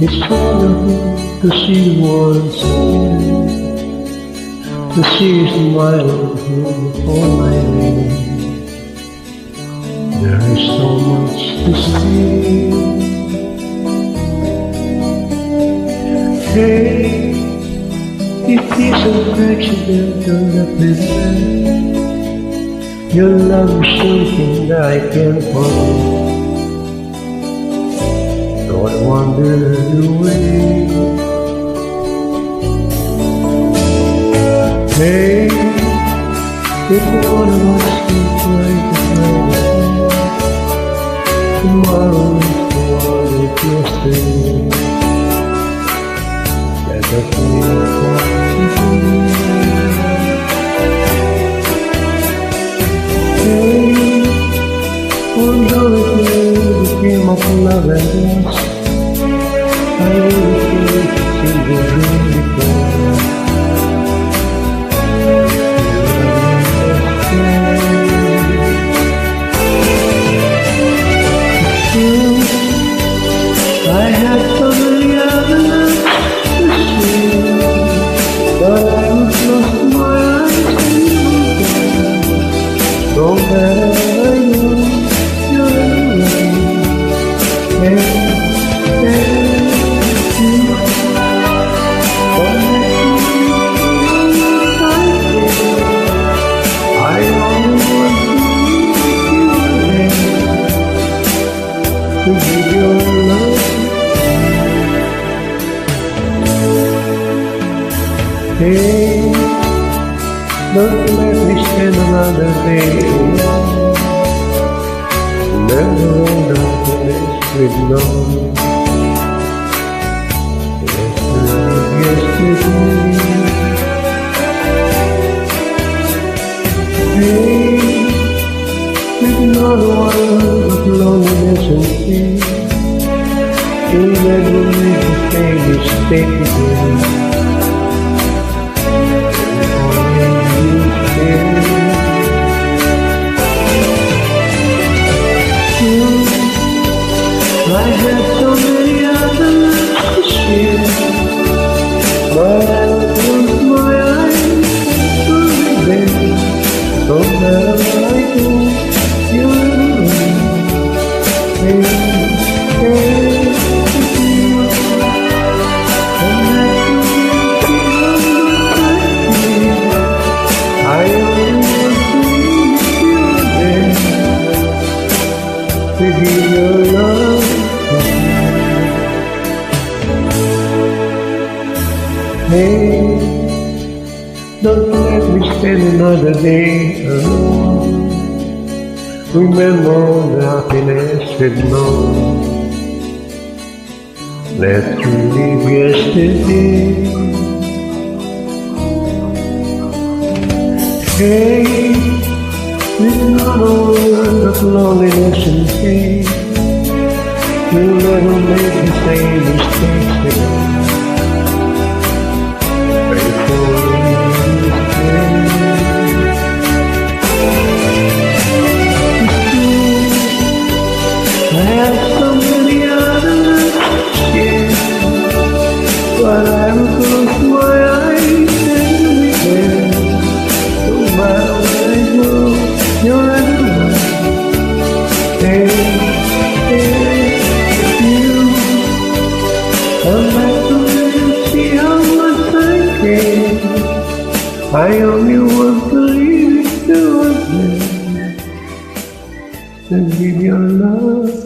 It's wonderful to see the world again, to see you smiling before my name. There is so much to see. Hey, it is an accidental event. Your love is something that I can't forget. Don't wander away. Hey, if one of us can try to find it, tomorrow is the one of yesterday. Let us live for today. Hey, although it may became of love and lust, I will feel till the dream before. I had so many other loves to see, but I was lost my eyes to you. No matter where I go, you're away. I only want to give your love. Hey, don't let me spend another day alone. Never end up with love. Let's live yesterday. Hey, with not a world of loneliness and fear, we'll never make the same mistake again. I had so many other loves to share, but I closed my eyes to them. No matter where I go, you're away. Hey, hey, you. And I only want to leave you there, to give your love. Hey, don't let me spend another day alone. Remember all the happiness we've known. Let's relive yesterday. Hey, with not a word of loneliness and pain, we'll never make the same mistakes again. I have so many other loves to share, but I will close my eyes and be there. No matter where I go, you're everywhere. Hey, hey, you. Come back to me and see how much I care. I only want to leave you there, to give your love.